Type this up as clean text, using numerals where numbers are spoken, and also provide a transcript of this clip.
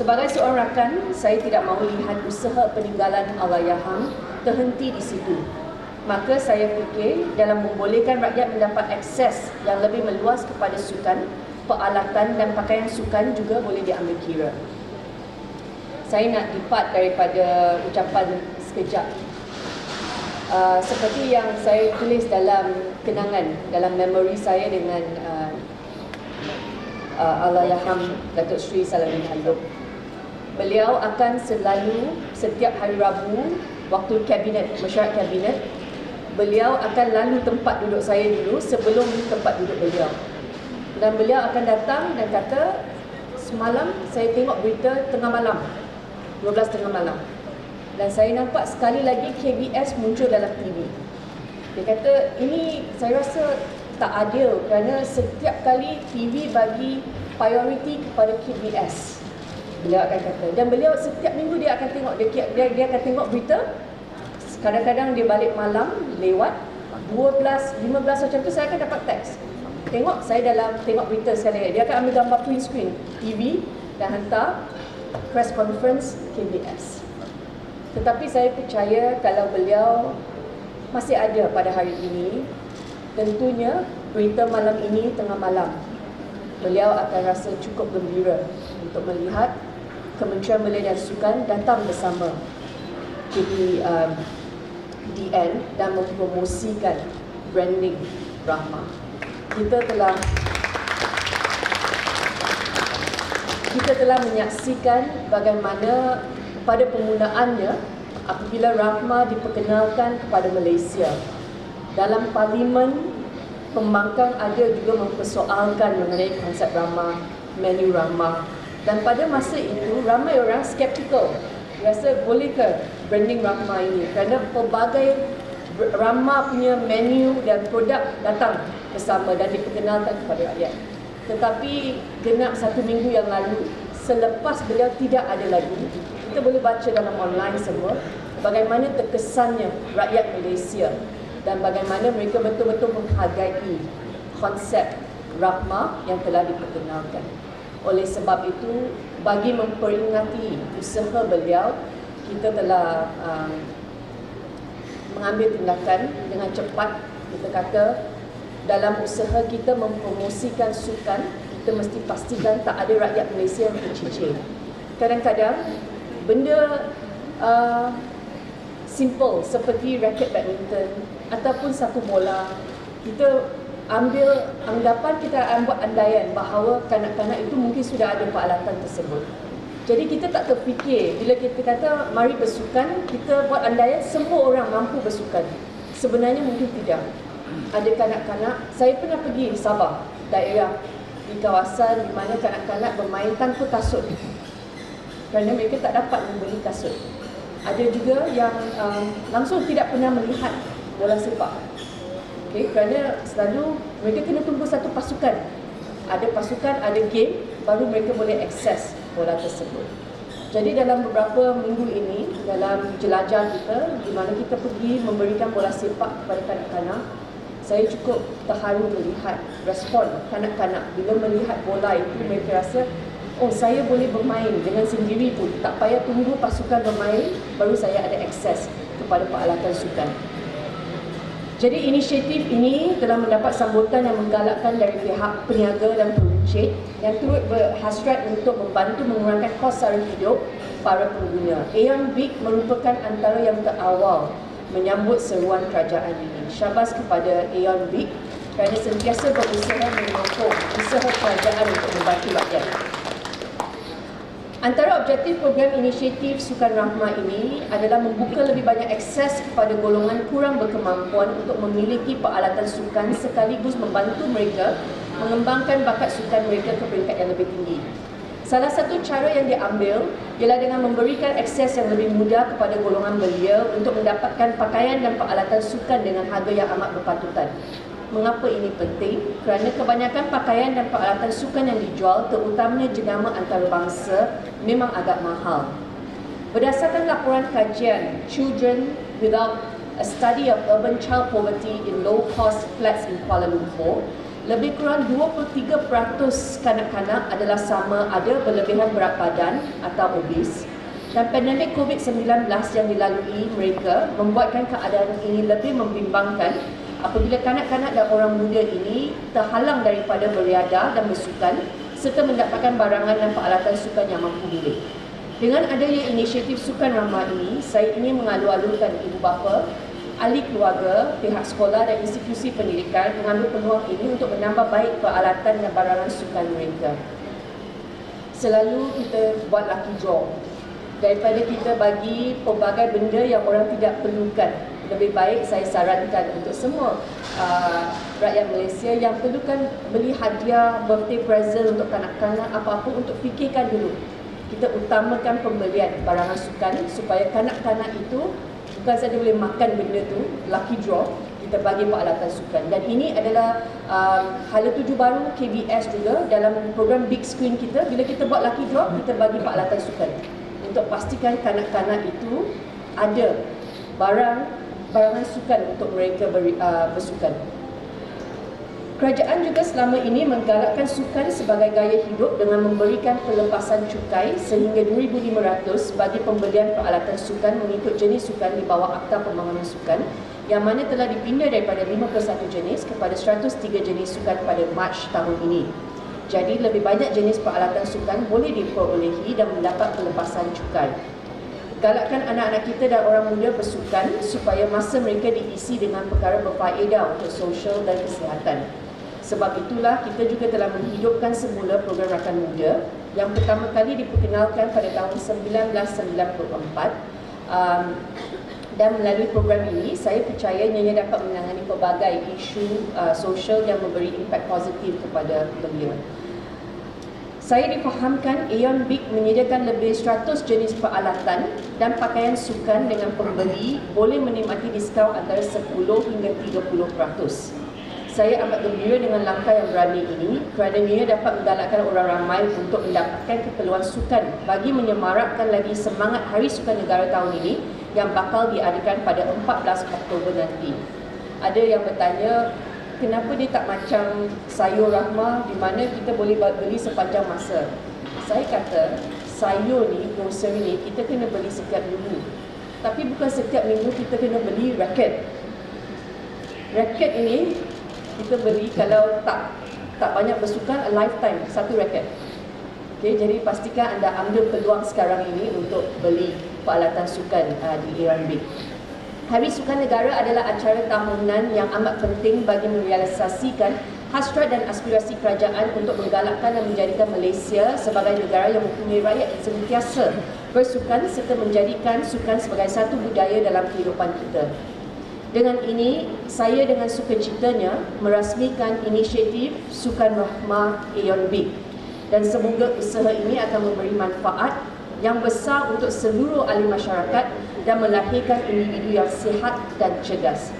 Sebagai seorang rakan, saya tidak mahu lihat usaha peninggalan Allahyarham terhenti di situ. Maka saya fikir dalam membolehkan rakyat mendapat akses yang lebih meluas kepada sukan, peralatan dan pakaian sukan juga boleh diambil kira. Saya nak depart daripada ucapan sekejap. Seperti yang saya tulis dalam kenangan, dalam memori saya dengan Allahyarham Datuk Seri Salahuddin Halup. Beliau akan selalu setiap hari Rabu waktu kabinet, mesyuarat kabinet, beliau akan lalu tempat duduk saya dulu sebelum tempat duduk beliau. Dan beliau akan datang dan kata, semalam saya tengok berita tengah malam, 12 tengah malam. Dan saya nampak sekali lagi KBS muncul dalam TV. Dia kata, ini saya rasa tak adil kerana setiap kali TV bagi priority kepada KBS. Beliau akan kata. Dan beliau setiap minggu dia akan tengok, dia akan tengok berita. Kadang-kadang dia balik malam, lewat 12, 15 macam tu saya akan dapat teks. Tengok, saya dalam tengok berita sekali lagi. Dia akan ambil gambar twin screen TV dan hantar press conference KBS. Tetapi saya percaya kalau beliau masih ada pada hari ini, tentunya berita malam ini tengah malam, beliau akan rasa cukup gembira untuk melihat Kementerian Belia dan Sukan datang bersama DN dan mempromosikan branding Rahmah. Kita telah menyaksikan bagaimana pada penggunaannya apabila Rahmah diperkenalkan kepada Malaysia. Dalam parlimen, pembangkang ada juga mempersoalkan mengenai konsep Rahmah, menu Rahmah. Dan pada masa itu, ramai orang skeptikal. Rasa bolehkah branding Rahmah ini? Kerana pelbagai Rahmah punya menu dan produk datang bersama dan diperkenalkan kepada rakyat. Tetapi genap 1 minggu yang lalu, selepas beliau tidak ada lagi, kita boleh baca dalam online semua bagaimana terkesannya rakyat Malaysia dan bagaimana mereka betul-betul menghargai konsep Rahmah yang telah diperkenalkan. Oleh sebab itu, bagi memperingati usaha beliau, kita telah mengambil tindakan dengan cepat. Kita kata dalam usaha kita mempromosikan sukan, kita mesti pastikan tak ada rakyat Malaysia yang tercicir. Kadang-kadang benda simple seperti raket badminton ataupun satu bola, kita ambil anggapan, kita buat andaian bahawa kanak-kanak itu mungkin sudah ada peralatan tersebut. Jadi kita tak terfikir bila kita kata mari bersukan, kita buat andaian semua orang mampu bersukan. Sebenarnya mungkin tidak. Ada kanak-kanak, saya pernah pergi di Sabah, daerah di kawasan di mana kanak-kanak bermain tanpa kasut kerana mereka tak dapat membeli kasut. Ada juga yang langsung tidak pernah melihat bola sepak. Kerana selalu mereka kena tunggu satu pasukan. Ada pasukan, ada game, baru mereka boleh akses bola tersebut. Jadi dalam beberapa minggu ini, dalam jelajah kita, di mana kita pergi memberikan bola sepak kepada kanak-kanak, saya cukup terharu melihat respon kanak-kanak. Bila melihat bola itu, mereka rasa, oh, saya boleh bermain dengan sendiri pun. Tak payah tunggu pasukan bermain, baru saya ada akses kepada peralatan sukan. Jadi inisiatif ini telah mendapat sambutan yang menggalakkan dari pihak peniaga dan peruncit yang turut berhasrat untuk membantu mengurangkan kos sara hidup para pengguna. Aeon Big merupakan antara yang terawal menyambut seruan kerajaan ini. Syabas kepada Aeon Big kerana sentiasa berusaha menyokong usaha kerajaan untuk membantu rakyat. Antara objektif program inisiatif Sukan Rahmah ini adalah membuka lebih banyak akses kepada golongan kurang berkemampuan untuk memiliki peralatan sukan sekaligus membantu mereka mengembangkan bakat sukan mereka ke peringkat yang lebih tinggi. Salah satu cara yang diambil ialah dengan memberikan akses yang lebih mudah kepada golongan belia untuk mendapatkan pakaian dan peralatan sukan dengan harga yang amat berpatutan. Mengapa ini penting? Kerana kebanyakan pakaian dan peralatan sukan yang dijual, terutamanya jenama antarabangsa, memang agak mahal. Berdasarkan laporan kajian Children Without a Study of Urban Child Poverty in Low-Cost Flats in Kuala Lumpur, Lebih kurang 23% kanak-kanak adalah sama ada berlebihan berat badan atau obes, dan pandemik COVID-19 yang dilalui mereka membuatkan keadaan ini lebih membimbangkan apabila kanak-kanak dan orang muda ini terhalang daripada beriadah dan bersukan serta mendapatkan barangan dan peralatan sukan yang mampu milik. Dengan adanya inisiatif Sukan Rahmah ini, saya ingin mengalu-alukan ibu bapa, ahli keluarga, pihak sekolah dan institusi pendidikan mengambil peluang ini untuk menambah baik peralatan dan barangan sukan mereka. Selalu kita buat lucky draw. Daripada kita bagi pelbagai benda yang orang tidak perlukan, lebih baik saya sarankan untuk semua rakyat Malaysia yang perlukan beli hadiah, birthday present untuk kanak-kanak, apa-apa, untuk fikirkan dulu. Kita utamakan pembelian barangan sukan supaya kanak-kanak itu bukan saja boleh makan benda tu, lucky draw, kita bagi peralatan sukan. Dan ini adalah hala tuju baru KBS juga dalam program Big Screen kita. Bila kita buat lucky draw, kita bagi peralatan sukan untuk pastikan kanak-kanak itu ada barangan sukan untuk mereka bersukan. Kerajaan juga selama ini menggalakkan sukan sebagai gaya hidup dengan memberikan pelepasan cukai sehingga 2,500 bagi pembelian peralatan sukan mengikut jenis sukan di bawah Akta Pembangunan Sukan, yang mana telah dipindah daripada 51 jenis kepada 103 jenis sukan pada Mac tahun ini. Jadi lebih banyak jenis peralatan sukan boleh diperolehi dan mendapat pelepasan cukai. Galakkan anak-anak kita dan orang muda bersukan supaya masa mereka diisi dengan perkara berfaedah untuk sosial dan kesihatan. Sebab itulah kita juga telah menghidupkan semula program Rakan Muda yang pertama kali diperkenalkan pada tahun 1994. Dan melalui program ini, saya percaya ianya dapat menangani pelbagai isu sosial yang memberi impak positif kepada belia. Saya difahamkan Aeon Big menyediakan lebih 100 jenis peralatan dan pakaian sukan dengan pembeli boleh menikmati diskaun antara 10 hingga 30%. Saya amat gembira dengan langkah yang berani ini kerana ia dapat menggalakkan orang ramai untuk mendapatkan keperluan sukan bagi menyemarakkan lagi semangat Hari Sukan Negara tahun ini yang bakal diadakan pada 14 Oktober nanti. Ada yang bertanya, kenapa dia tak macam sayur Rahmah di mana kita boleh beli sepanjang masa? Saya kata, sayur ni, grocery ni, kita kena beli setiap minggu. Tapi bukan setiap minggu kita kena beli raket. Raket ini kita beli kalau tak banyak bersukan, a lifetime, satu raket. Okay, jadi pastikan anda ambil peluang sekarang ini untuk beli peralatan sukan di Aeon Big. Hari Sukan Negara adalah acara tahunan yang amat penting bagi merealisasikan hasrat dan aspirasi kerajaan untuk menggalakkan dan menjadikan Malaysia sebagai negara yang mempunyai rakyat yang sentiasa bersukan serta menjadikan sukan sebagai satu budaya dalam kehidupan kita. Dengan ini, saya dengan sukacitanya merasmikan inisiatif Sukan Rahmah Aeon Big dan semoga usaha ini akan memberi manfaat yang besar untuk seluruh ahli masyarakat dan melahirkan individu yang sihat dan cerdas.